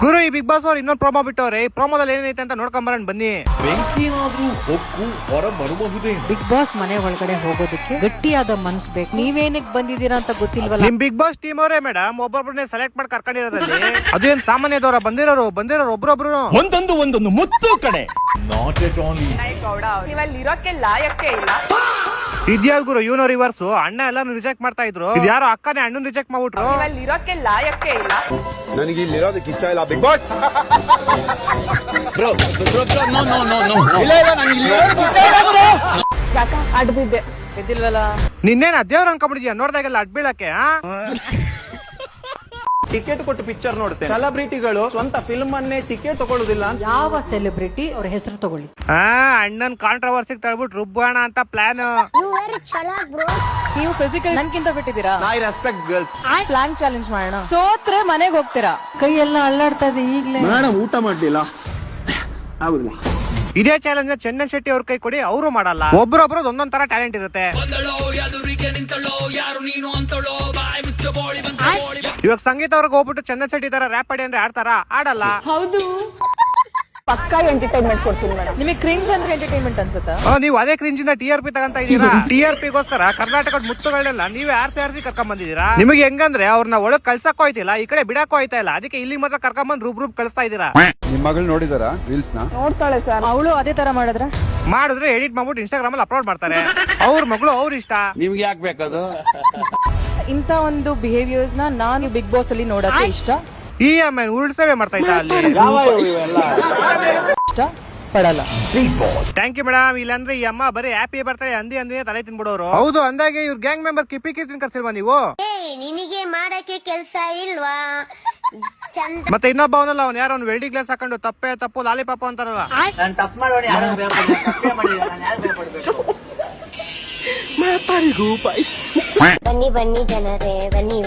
ಗುರು ಈ big boss ಅವ್ರು ಇನ್ನೊಂದು ಪ್ರೋಮೋ ಬಿಟ್ಟವ್ರೆ. ಈ ಪ್ರೋಮೋದಲ್ಲಿ ಏನೈತೆ ಅಂತ ನೋಡ್ಕೊಂಡ್ ಬರೋಣ ಬನ್ನಿ. ಬೆಂಕಿನಾದ್ರೂ ಹೊಕ್ಕು ಹೊರ ಬರಬಹುದೇ? ಬಿಗ್ ಬಾಸ್ ಮನೆ ಒಳಗಡೆ ಹೋಗೋದಕ್ಕೆ ಗಟ್ಟಿಯಾದ ಮನ್ಸ್ ಬೇಕು. ನೀವೇನಕ್ಕೆ ಬಂದಿದ್ದೀರಾ ಅಂತ ಗೊತ್ತಿಲ್ವಲ್ಲ. ನಿಮ್ ಬಿಗ್ ಬಾಸ್ ಟೀಮ್ ಅವರೇ ಮೇಡಮ್ ಒಬ್ಬೊಬ್ಬರನ್ನೇ ಸೆಲೆಕ್ಟ್ ಮಾಡಿ ಕರ್ಕೊಂಡಿರೋದ್ರಲ್ಲಿ ಅದೇನ್ ಸಾಮಾನ್ಯದವರ ಬಂದಿರೋರು ಒಬ್ರೊಬ್ರು ಒಂದೊಂದು ಮುತ್ತು ಕಡೆ. ನಾಟ್ ಎಟ್ ಓನ್ಲಿ ನೀವಲ್ಲಿ ಇರೋಕೆ ಲಾಯಕ್ಕೆ ಇಲ್ಲ. ಇದ್ಯಾವ್ ಗುರು ಇವನು ರಿವರ್ಸ್ ಅಣ್ಣ ಎಲ್ಲಾನು ರಿಜೆಕ್ಟ್ ಮಾಡ್ತಾ ಇದ್ರು. ಇದ್ಯಾರೋ ಅಕ್ಕನೇ ಅಣ್ಣನ್ ರಿಜೆಕ್ಟ್ ಮಾಡ್ಬಿಟ್ರು. ನೀವಲ್ಲಿ ಇರೋಕೆ ಲಾಯಕ್ಕೆ ಇಲ್ಲ. ನನಗೆ ಇಲ್ಲಿ ಇರೋದಕ್ಕೆ ಇಷ್ಟ ಇಲ್ಲ ಬಿಗ್ ಬಾಸ್. ಯಾಕ ಅಡ್ಬಿದ್ದೆ ಬಿದ್ದಿಲ್ವಲ್ಲ. ನಿನ್ನೇನ ದೇವ್ರ ಅನ್ಕೊಂಡ್ಬಿಟ್ಟಿದ್ಯಾ ನೋಡ್ದಾಗೆಲ್ಲ ಅಡ್ ಬೀಳಕ್ಕೆ. ಟಿಕೆಟ್ ಕೊಟ್ಟು ಪಿಕ್ಚರ್ ನೋಡ್ತೇನೆ. ಸೆಲೆಬ್ರಿಟಿಗಳು ಸ್ವಂತ ಫಿಲ್ಮ್ ಅನ್ನೇ ಟಿಕೆಟ್ ತಗೊಳ್ಳುದಿಲ್ಲ. ಯಾವ ಸೆಲೆಬ್ರಿಟಿ ಅವ್ರ ಹೆಸರು ತಗೊಳ್ಳಿ. ಅಣ್ಣನ್ ಕಾಂಟ್ರವರ್ಸಿಗೆ ತಳ್ಬಿಟ್ಟು ರುಬ್ಬೋಣ ಅಂತ ಪ್ಲಾನ್. ನೀವು ಫಿಸಿಕಲ್ ನನ್ಕಿಂತ ಬಿಟ್ಟಿದ್ದೀರಾ. I respect girls. Plan challenge ಮಾಡೋಣ. ಸೋತ್ರೆ ಮನೆಗೆ ಹೋಗ್ತೀರಾ. ಕೈ ಎಲ್ಲ ಅಲ್ಲಾಡ್ತಾ ಇದೆ ಈಗ್ಲೇ. ಮೇಡಮ್ ಊಟ ಮಾಡ್ಲಿಲ್ಲ ಆಗುದಿಲ್ಲ. ಇದೇ ಚಾಲೆಂಜ್ ಚಂದನ್ ಶೆಟ್ಟಿ ಅವ್ರ ಕೈ ಕೊಡಿ, ಅವರು ಮಾಡಲ್ಲ. ಒಬ್ರೊಬ್ರದ್ದು ಒಂದೊಂದ್ ತರ ಟ್ಯಾಲೆಂಟ್ ಇರುತ್ತೆ. ಇವಾಗ ಸಂಗೀತ ಅವ್ರಿಗೆ ಹೋಗ್ಬಿಟ್ಟು ಚಂದನ್ ಶೆಟ್ಟಿ ತರ ರ್ಯಾಪ್ ಆಡಿ ಅಂದ್ರೆ ಆಡ್ತಾರ? ಆಡಲ್ಲ. ಹೌದು ಪಕ್ಕಾ ಎಂಟರ್ಟೈನ್ಮೆಂಟ್ ಕೊಡ್ತೀನಿ ಮೇಡಮ್. ನಿಮಗೆ ಕ್ರಿಂಜ್ ಅಂದ್ರೆ ಎಂಟರ್ಟೈನ್ಮೆಂಟ್ ಅನ್ಸುತ್ತಾ? ನೀವು ಅದೇ ಕ್ರಿಂಜ್ ಇಂದ TRP ತಗೊಂತ ಇದೀರಾ. TRP ಗೋಸ್ಕರ ಕರ್ನಾಟಕದ ಮುತ್ತುಗಳನ್ನೆಲ್ಲ ನೀವೇ ಆರ್ಸಿ ಕರ್ಕೊಂಡ್ ಬಂದಿದ್ದೀರಾ. ನಿಮಗೆ ಹೆಂಗಂದ್ರೆ ಅವ್ರನ್ನ ಒಳಗ್ ಕಳ್ಸಕ್ ಹೋಯ್ತಿಲ್ಲ, ಈ ಕಡೆ ಬಿಡಕ್ ಹೋಯ್ತಾ ಇಲ್ಲ. ಅದಕ್ಕೆ ಇಲ್ಲಿ ಮಾತ್ರ ಕರ್ಕೊಂಡ್ ಬಂದ್ ರೂಪ್ ಕಳಿಸ್ತಾ ಇದೀರಾ. ನಿಮ್ ಮಗಳು ನೋಡಿದಾರ ರೀಲ್ಸ್ ನ? ನೋಡ್ತಾಳೆ ಸರ್. ಅವಳು ಅದೇ ತರ ಮಾಡಿದ್ರೆ ಎಡಿಟ್ ಮಾಡ್ಬಿಟ್ಟು ಇನ್ಸ್ಟಾಗ್ರಾಮ್ ಅಲ್ಲಿ ಅಪ್ಲೋಡ್ ಮಾಡ್ತಾರೆ. ಅವ್ರ ಮಗಳು ಅವ್ರ ಇಷ್ಟ. ನಿಮ್ಗೆ ಯಾಕೆ ಬೇಕದು? ಇಂತ ಒಂದು ಬಿಹೇವಿಯರ್ಸ್ ನಾನು ಬಿಗ್ ಬಾಸ್ ಅಲ್ಲಿ ನೋಡಕ್ಕೆ ಇಷ್ಟ ಉರುಳು ಮಾಡ್ತಾ ಇದ್ದ ಅಲ್ಲಿ. ಇಷ್ಟ ಪಡಲ್ಲ. Thank you madam. ಇಲ್ಲಾಂದ್ರೆ ಈ ಅಮ್ಮ ಬರೀ ಹ್ಯಾಪಿ ಬರ್ತಾರೆ ಅಂದಿನೇ ತಲೆ ತಿನ್ಬಿಡೋರು. ಹೌದು, ಅಂದಾಗೆ ಇವ್ರ ಗ್ಯಾಂಗ್ ಮೆಂಬರ್ ಕಿಪ್ಪಿ ಕರ್ಸಿಲ್ವಾ ನೀವು? ನಿನಗೆ ಮಾಡಕ್ಕೆ ಕೆಲ್ಸ ಇಲ್ವಾ? ಮತ್ತೆ ಇನ್ನೊಬ್ಬ ಅವನಲ್ಲ, ಅವ್ನು ಯಾರು ಅವ್ನು ವೆಲ್ಡಿಂಗ್ ಗ್ಲಾಸ್ ಹಾಕೊಂಡು ತಪ್ಪು ಲಾಲಿಪಾಪ ಅಂತಾರಲ್ಲ. ಬನ್ನಿ ಜನರೇ ಬನ್ನಿ